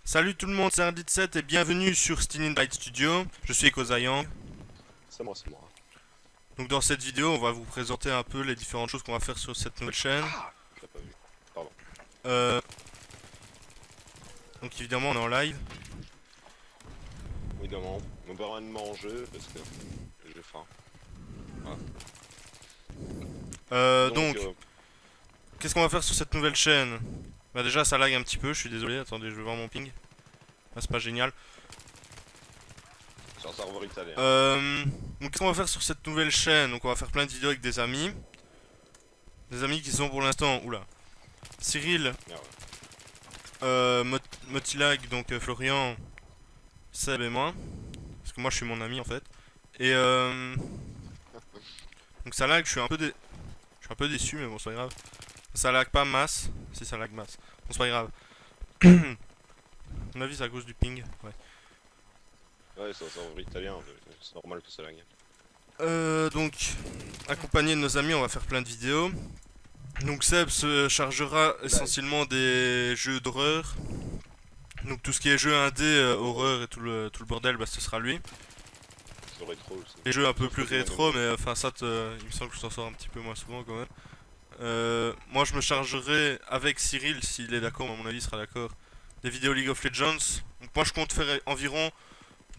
Salut tout le monde, c'est Ardit7 et bienvenue sur Still Invite Studio. Je suis Kozayang. C'est moi, c'est moi. Donc dans cette vidéo, on va vous présenter un peu les différentes choses qu'on va faire sur cette nouvelle chaîne. Ah, je l'ai pas vu. Pardon. Euh, donc évidemment, on est en live. Évidemment, on peut rien de manger parce que j'ai faim. Voilà. Donc, qu'est-ce qu'on va faire sur cette nouvelle chaîne? Bah déjà, ça lag un petit peu, je suis désolé. Attendez, je vais voir mon ping. Ah, c'est pas génial. sur un serveur italien. Donc qu'est-ce qu'on va faire sur cette nouvelle chaîne? Donc on va faire plein de vidéos avec des amis. Des amis qui sont pour l'instant... Oula. Cyril, Merde. Motilag, donc Florian, Seb et moi. Parce que moi je suis mon ami en fait. Et donc ça lag, je suis un peu déçu mais bon c'est pas grave. Ça lag pas masse. Si ça lag masse. Bon c'est pas grave. À mon avis c'est à cause du ping. Ouais. Ouais, c'est un serveur italien, c'est normal que ça lag. Donc accompagné de nos amis on va faire plein de vidéos. Donc Seb se chargera essentiellement des jeux d'horreur. Donc tout ce qui est jeux indé, horreur et tout le bordel, bah ce sera lui. C'est rétro aussi. Les jeux un peu plus rétro, mais enfin ça, il me semble que je t'en sors un petit peu moins souvent quand même. Moi je me chargerai avec Cyril, s'il est d'accord, à mon avis il sera d'accord, des vidéos League of Legends. Donc moi je compte faire environ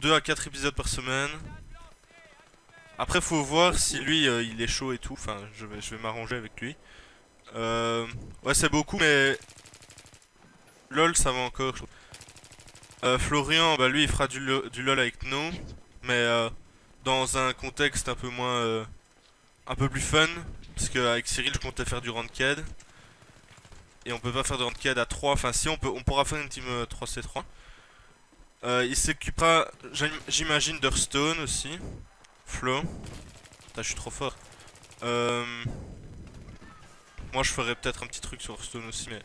2 à 4 épisodes par semaine. Après faut voir si lui il est chaud et tout, enfin je vais m'arranger avec lui. Ouais c'est beaucoup mais LOL ça va encore. Florian, bah lui il fera du LOL avec nous, mais dans un contexte un peu moins, un peu plus fun, parce qu'avec Cyril je comptais faire du ranked, et on peut pas faire de ranked à 3, enfin si on pourra faire une team 3C3. Il s'occupera, j'imagine, d'Hearthstone aussi. Flo. Putain, je suis trop fort. Moi je ferais peut-être un petit truc sur Hearthstone aussi, mais...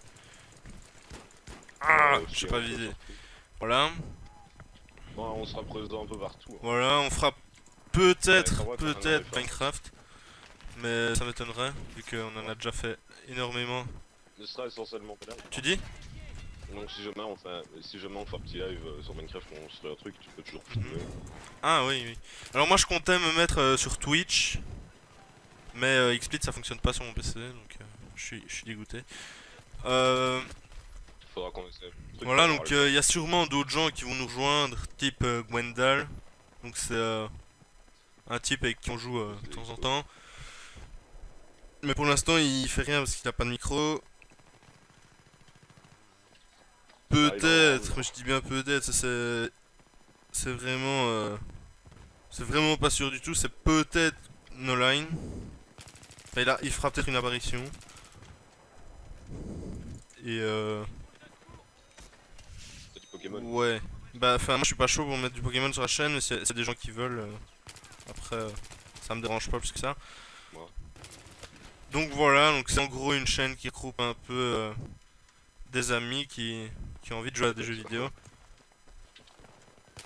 Ah, j'ai pas visé. Voilà. Ouais, on sera présent un peu partout. Hein. Voilà, on fera peut-être Minecraft. Mais ça m'étonnerait, vu qu'on en a déjà fait énormément. Ce sera essentiellement pas là. Tu dis? Donc si jamais on fait un petit live sur Minecraft, on se fait un truc, tu peux toujours filmer. Ah oui, oui. Alors moi je comptais me mettre sur Twitch. Mais XSplit ça fonctionne pas sur mon PC, donc je suis dégoûté. Faudra qu'on essaie. Voilà, donc il y a sûrement d'autres gens qui vont nous rejoindre, type Gwendal. Donc c'est un type avec qui on joue de temps en temps. Mais pour l'instant il fait rien parce qu'il a pas de micro. Peut-être, mais je dis bien peut-être, c'est vraiment c'est vraiment pas sûr du tout, c'est peut-être Noline. Enfin, il fera peut-être une apparition. Et C'est du Pokémon. ouais. Bah enfin moi je suis pas chaud pour mettre du Pokémon sur la chaîne, mais c'est des gens qui veulent. Après ça me dérange pas plus que ça. Ouais. Donc voilà, donc c'est en gros une chaîne qui regroupe un peu des amis qui ont envie de jouer à des jeux vidéo.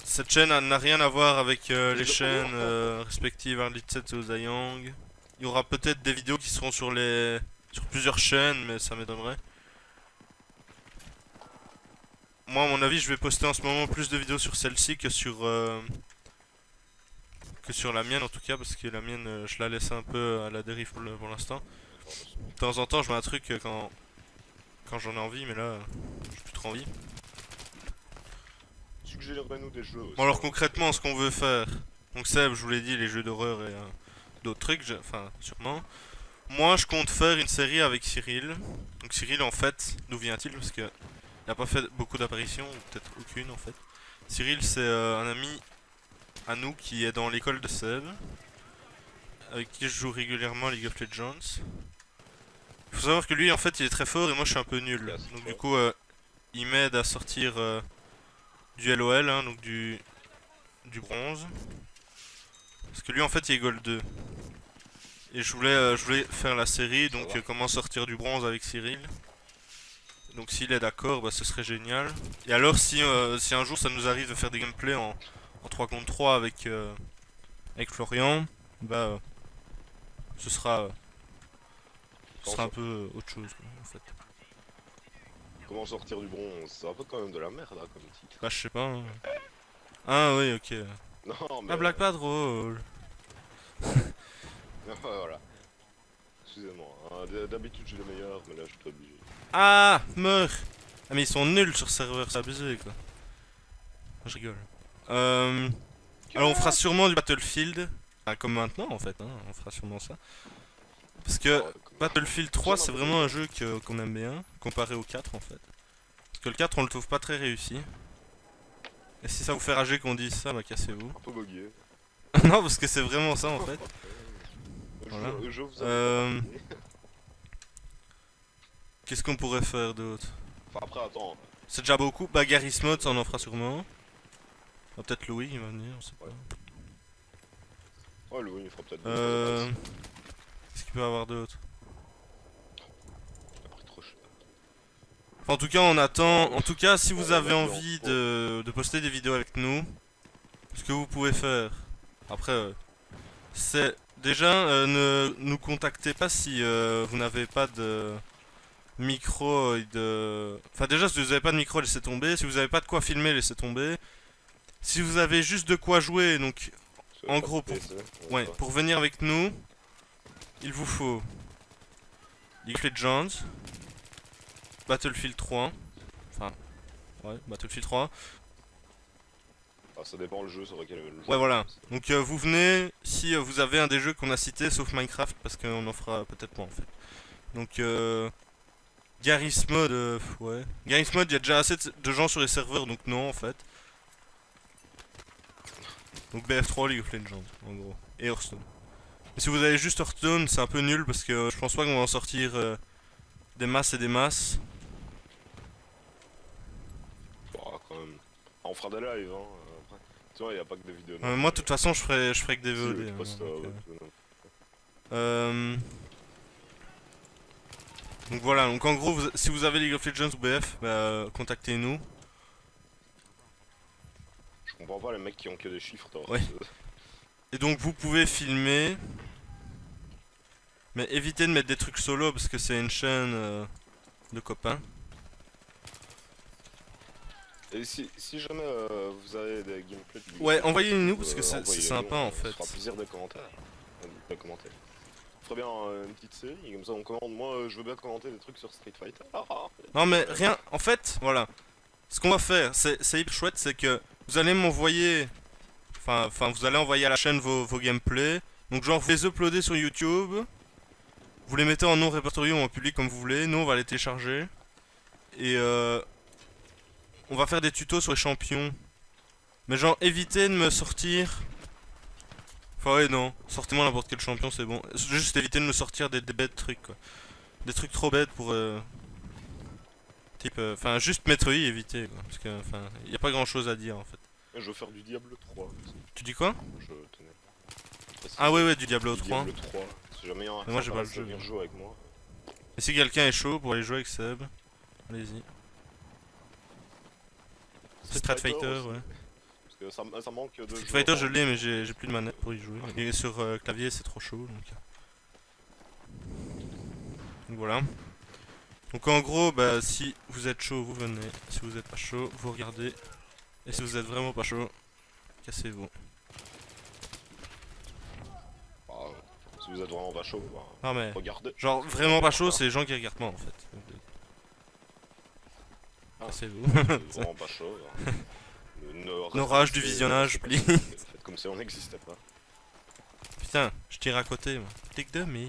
Cette chaîne n'a rien à voir avec les chaînes respectives Ardit7 et Ozayang. Il y aura peut-être des vidéos qui seront sur plusieurs chaînes, mais ça m'étonnerait. Moi, à mon avis, je vais poster en ce moment plus de vidéos sur celle-ci que sur la mienne, en tout cas, parce que la mienne, je la laisse un peu à la dérive pour l'instant. De temps en temps, je mets un truc quand j'en ai envie, mais là, j'ai plus trop envie. Suggérez-nous des jeux aussi. Bon, alors concrètement, ce qu'on veut faire. Donc, Seb, je vous l'ai dit, les jeux d'horreur et d'autres trucs, enfin, sûrement. Moi, je compte faire une série avec Cyril. Donc, Cyril, en fait, d'où vient-il? Parce que il n'a pas fait beaucoup d'apparitions, ou peut-être aucune en fait. Cyril, c'est un ami à nous qui est dans l'école de Seb, avec qui je joue régulièrement à League of Legends. Il faut savoir que lui, en fait, il est très fort et moi, je suis un peu nul. Donc, du coup, il m'aide à sortir du LOL, hein, donc du bronze. Parce que lui, en fait, il est Gold 2. Et je voulais faire la série, donc comment sortir du bronze avec Cyril. Donc s'il est d'accord, bah, ce serait génial. Et alors si un jour ça nous arrive de faire des gameplays en 3 contre 3 avec Florian, bah ce sera un peu autre chose quoi, en fait. Comment sortir du bronze? C'est un peu quand même de la merde, hein, comme titre. Bah je sais pas. Hein. Ah oui, ok. Non, mais... Ah Black pas drôle. voilà. Excusez-moi, hein, d'habitude j'ai le meilleur, mais là je suis obligé. Ah, meurs. Ah mais ils sont nuls sur serveur, c'est abusé quoi. Je rigole. Alors on fera sûrement du Battlefield. Ah, comme maintenant en fait, hein, on fera sûrement ça. Parce que Ah ouais, Battlefield 3 c'est vraiment un jeu qu'on aime bien, comparé au 4 en fait. Parce que le 4 on le trouve pas très réussi. Et si ça vous fait rager qu'on dise ça, bah cassez-vous. un peu bugué. Non parce que c'est vraiment ça en fait. Voilà. Je vous Euh, avais Qu'est-ce qu'on pourrait faire d'autre? Enfin après attends. C'est déjà beaucoup. Bah Garry's Mod ça on en fera sûrement. Ah, peut-être Louis il va venir, on sait pas. Ouais. Ouais Louis il fera peut-être Qu'est-ce qu'il peut y avoir d'autre? Il a pris trop cher. Enfin, en tout cas on attend. En tout cas si vous Ouais, avez ouais, envie de poster des vidéos avec nous, ce que vous pouvez faire. Après c'est déjà ne nous contactez pas si vous n'avez pas de micro et de... Enfin déjà si vous n'avez pas de micro laissez tomber, si vous n'avez pas de quoi filmer laissez tomber. Si vous avez juste de quoi jouer, donc en gros pour... Ouais, pour venir avec nous, il vous faut League of Legends, Battlefield 3, enfin ouais Battlefield 3. Ah, ça dépend le jeu sur lequel le jeu. Ouais voilà, donc vous venez si vous avez un des jeux qu'on a cité sauf Minecraft parce qu'on en fera peut-être pas en fait. Donc Garry's Mod, ouais. Garry's Mod, il y a déjà assez de gens sur les serveurs donc non en fait. Donc BF3 League of Legends en gros. Et Hearthstone. Mais si vous avez juste Hearthstone c'est un peu nul parce que je pense pas qu'on va en sortir des masses et des masses. Bah, quand même. Ah, on fera des lives hein. Après. Tu vois, il n'y a pas que des vidéos. Moi de toute façon je ferai que des Si, VOD. je hein, poste, donc voilà, donc en gros si vous avez League of Legends ou BF, bah, contactez-nous. Je comprends pas les mecs qui ont que des chiffres. Ouais. Et donc vous pouvez filmer. Mais évitez de mettre des trucs solo parce que c'est une chaîne de copains. Et si jamais vous avez des gameplays de Ouais, envoyez-nous parce que c'est sympa en Ça fait. fera plaisir de commentaires. De commenter. On ferait bien une petite série, comme ça on commande. Moi je veux bien commenter des trucs sur Street Fighter. Non mais rien, en fait, voilà. Ce qu'on va faire, c'est hyper chouette, c'est que vous allez m'envoyer... Enfin, vous allez envoyer à la chaîne vos gameplays. Donc genre vous les uploadez sur YouTube. Vous les mettez en non répertorié ou en public comme vous voulez. Nous on va les télécharger. Et on va faire des tutos sur les champions. Mais genre évitez de me sortir... Enfin ouais non, sortez-moi n'importe quel champion c'est bon. Juste évitez de me sortir des bêtes trucs quoi. Des trucs trop bêtes pour... type... Enfin juste Metroid évitez quoi. Parce que enfin, y a pas grand chose à dire en fait. Je veux faire du Diablo 3. Tu dis quoi? Je tenais. Ah ouais du Diablo Du 3. Diablo 3. Si jamais il y a un Moi, j'ai pas le qui jeu. veut venir jouer avec moi. Et si quelqu'un est chaud pour aller jouer avec Seb, allez-y. Street Fighter, aussi. ouais. Parce que ça manque de Street joueurs Fighter je en- l'ai mais j'ai plus de manette pour y jouer. Et sur clavier c'est trop chaud donc... Donc voilà. Donc en gros bah si vous êtes chaud vous venez, si vous êtes pas chaud vous regardez. Et si vous êtes vraiment pas chaud, cassez-vous. Ah, si vous êtes vraiment pas chaud, bah, Non mais... regardez. Genre vraiment pas chaud c'est les gens qui regardent pas en fait. Ah. Cassez-vous. C'est vraiment pas chaud. Hein. Nos rages du visionnage, please. Faites comme si on n'existait pas. Putain, je tire à côté moi. Clique de mais...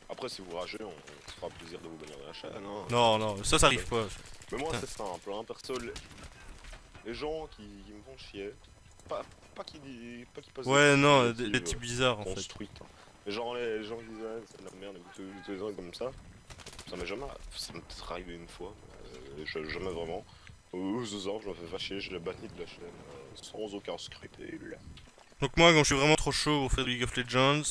Après, si vous ragez, on se fera plaisir de vous bannir de la chaîne. Hein. Non, ça arrive pas. Mais moi, Putain. c'est simple. Hein. Perso, les gens qui me font chier, pas qui passent Ouais, des non, initiatives, des types bizarres en fait. construites. Hein. Mais genre, les gens qui disent, ouais, c'est de la merde, tous les ans comme ça. Ça m'est jamais. Ça m'est peut-être arrivé une fois. Jamais vraiment. Ce soir, je me fais fâcher, je l'ai banni de la chaîne sans aucun scrupule. Donc moi quand je suis vraiment trop chaud pour faire du League of Legends,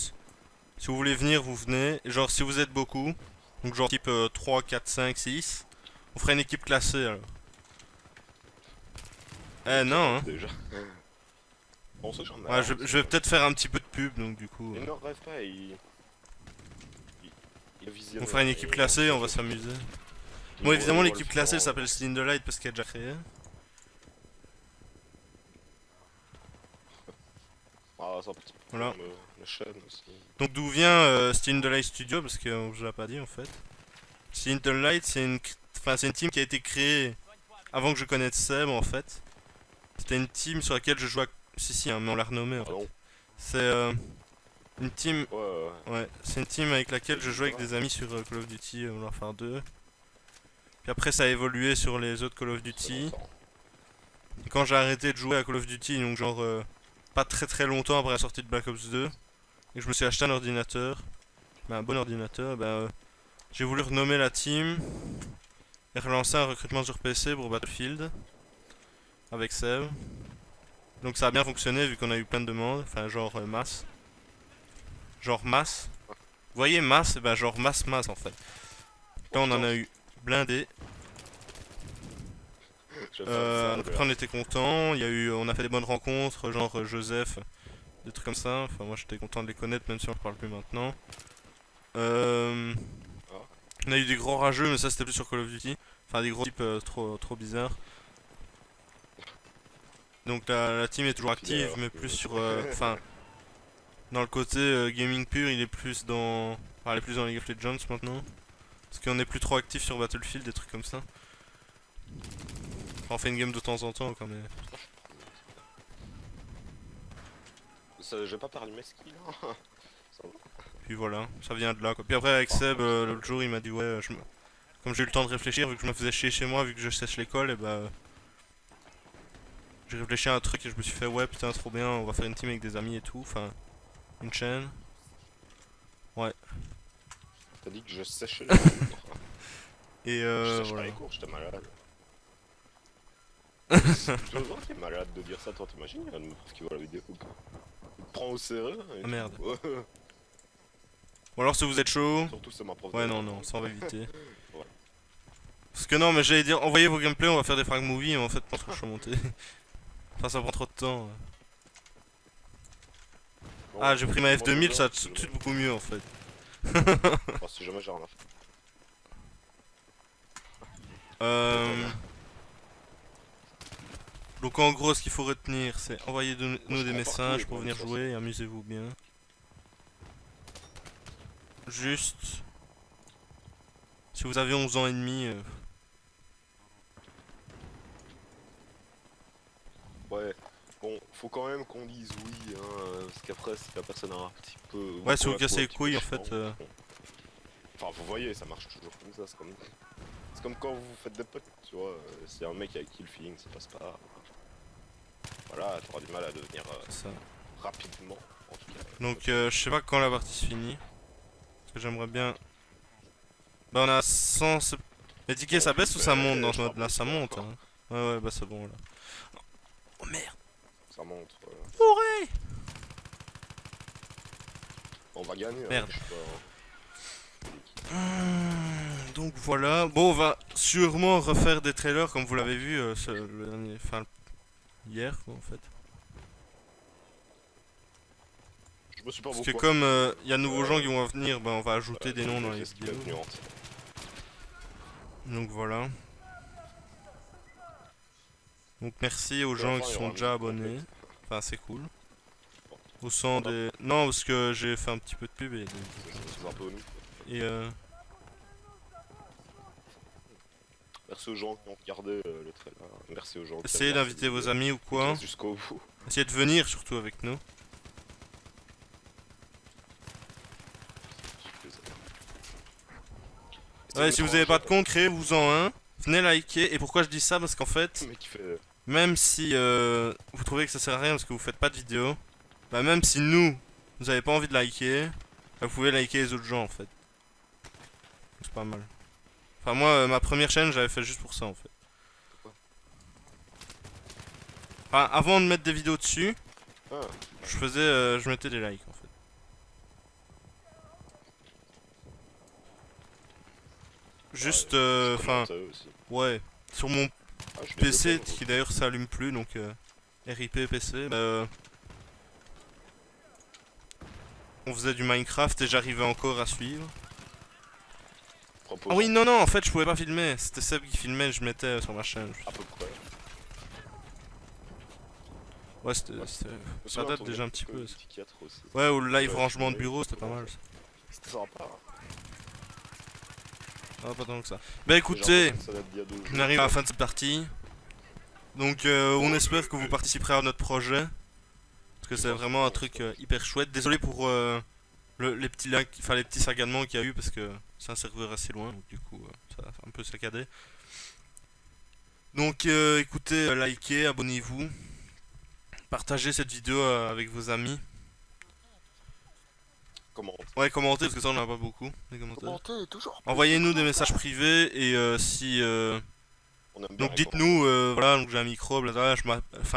si vous voulez venir vous venez, et genre si vous êtes beaucoup, donc genre type 3, 4, 5, 6, on ferait une équipe classée alors. Eh non hein. Déjà. On sait jamais. Ouais, je vais peut-être faire un petit peu de pub donc du coup. Il ne rêve pas, il On fera une équipe classée, on va s'amuser. Bon, évidemment, le l'équipe classée elle différent, s'appelle Still in the Light parce qu'elle est déjà créée. Ah, c'est un petit peu Voilà. comme la chaîne aussi. Donc, d'où vient Still in the Light Studio? Parce que je l'ai pas dit en fait. Still in the Light, c'est une team qui a été créée avant que je connaisse Seb en fait. C'était une team sur laquelle je jouais. Si, hein, mais on l'a renommée en fait. Pardon. C'est une team. Ouais. Ouais, c'est une team avec laquelle je jouais avec des amis sur Call of Duty Modern Warfare 2. Puis après, ça a évolué sur les autres Call of Ça fait Duty. longtemps. Et quand j'ai arrêté de jouer à Call of Duty, donc genre pas très longtemps après la sortie de Black Ops 2, et que je me suis acheté un ordinateur, un bon ordinateur, j'ai voulu renommer la team et relancer un recrutement sur PC pour Battlefield avec Seb. Donc ça a bien fonctionné vu qu'on a eu plein de demandes, enfin genre masse. Genre masse. Vous voyez masse, et ben genre masse en fait. Là on en a eu blindé. Je vais faire ça, Donc après on était content, on a fait des bonnes rencontres, genre Joseph, des trucs comme ça. Enfin moi j'étais content de les connaître même si on ne parle plus maintenant. On a eu des gros rageux mais ça c'était plus sur Call of Duty. Enfin des gros types trop bizarres. Donc la team est toujours active mais plus sur... Enfin dans le côté gaming pur il est plus dans... Enfin elle est plus dans League of Legends maintenant. Parce qu'on est plus trop actif sur Battlefield, des trucs comme ça. Enfin, on fait une game de temps en temps quand même. Je vais pas parler mes skills. Hein. Ça va. Puis voilà, ça vient de là quoi. Puis après avec Seb, l'autre jour il m'a dit ouais, comme j'ai eu le temps de réfléchir, vu que je me faisais chier chez moi, vu que je sèche l'école, et j'ai réfléchi à un truc et je me suis fait ouais putain trop bien, on va faire une team avec des amis et tout, enfin une chaîne. Ouais. T'as dit que je sèche les cours. Et Je sèche pas voilà. les cours, j'étais malade. C'est plutôt toi qui est malade de dire ça, toi t'imagines, il y a une meuf qui voit la vidéo quoi. Il te prend au sérieux et Ah tout. merde. Ouais. Ou alors si vous êtes chaud. Surtout c'est ma prof. Ouais non, ça on va éviter. Ouais. Parce que non mais j'allais dire envoyez vos gameplays, on va faire des frag movies, mais en fait pas trop chaud monter. Enfin ça prend trop de temps. Bon, Ah j'ai pris ma moi, F2000, je ça va veux tout bien, de suite beaucoup mieux en fait. Enfin, si jamais j'ai rien à faire. Euh... Donc en gros ce qu'il faut retenir c'est envoyer nous des messages pour venir jouer et amusez-vous bien. Juste... Si vous avez 11 ans et demi... Ouais, bon, faut quand même qu'on dise oui, hein, parce qu'après, si la personne a un petit peu. Ouais si vous cassez les couilles en fait... Enfin, vous voyez, ça marche toujours comme ça, c'est comme quand vous faites des potes, tu vois, c'est un mec avec qui le feeling ça passe pas. Voilà, t'auras du mal à devenir ça. rapidement, en tout cas. Donc je sais pas quand la partie se finit. Parce que j'aimerais bien... Bah on a 100... Les tickets ça baisse ou ça monte dans ce mode là? Ça monte hein. Ouais bah c'est bon là. Oh merde. Ça montre. Bourré. On va gagner, hein, Merde. je sais pas. Donc voilà, bon on va sûrement refaire des trailers comme vous l'avez vu le dernier, enfin hier quoi, en fait. Je me suis pas Parce que beaucoup. comme il y a de nouveaux gens qui vont venir, on va ajouter des noms dans les vidéos. Donc voilà. Donc merci aux gens qui sont déjà abonnés. Enfin c'est cool. Au sein des... Non parce que j'ai fait un petit peu de pub et... C'est un peu nous. Et Merci aux gens qui ont regardé le trailer. Merci aux gens qui essayez d'inviter vos amis ou quoi. jusqu'au bout. Essayez de venir surtout avec nous. Ouais, si vous avez pas de compte, créez-vous-en un. Venez liker. Et pourquoi je dis ça? Parce qu'en fait, Mais qui fait. même si vous trouvez que ça sert à rien parce que vous faites pas de vidéo, bah même si nous, vous avez pas envie de liker, bah, vous pouvez liker les autres gens en fait. C'est pas mal. Enfin moi, ma première chaîne, j'avais fait juste pour ça en fait. Enfin, avant de mettre des vidéos dessus, Ah, je mettais des likes en fait. Juste, enfin, ouais, sur mon PC qui d'ailleurs s'allume plus, donc RIP PC, on faisait du Minecraft et j'arrivais encore à suivre. Propos Ah oui, non, non, en fait, je pouvais pas filmer. C'était Seb qui filmait, je mettais sur ma chaîne. à peu près. Ouais, c'était... Ouais. c'était- Je me Ça souviens date ton déjà un petit gameplay peu. Ça. psychiatre aussi. Ouais, ou le live Ouais, rangement de filmé, bureau, c'était pas mal. Ça. C'était sympa. Ah, pas tant que ça. Bah Mais j'ai écoutez, l'impression que ça date d'il y a 2 jours. on arrive à la fin de cette partie. Donc on espère que vous participerez à notre projet. Parce que c'est vraiment un truc hyper chouette. Désolé pour les petits lags, enfin les petits saganements qu'il y a eu parce que c'est un serveur assez loin. Donc du coup, ça a un peu saccadé. Donc écoutez, likez, abonnez-vous. Partagez cette vidéo avec vos amis. Comment Ouais, commentez parce que ça on en a pas beaucoup. Les commentaires. Commenter, toujours. Envoyez-nous des messages privés et si... On aime bien Donc les dites-nous, voilà, donc j'ai un micro, blablabla,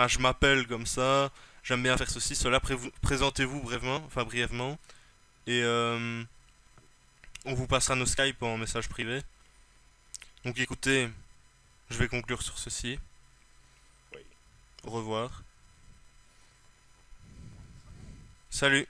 je m'appelle comme ça, j'aime bien faire ceci, cela, présentez-vous brièvement, et on vous passera nos Skype en message privé. Donc écoutez, je vais conclure sur ceci. Oui. Au revoir. Salut.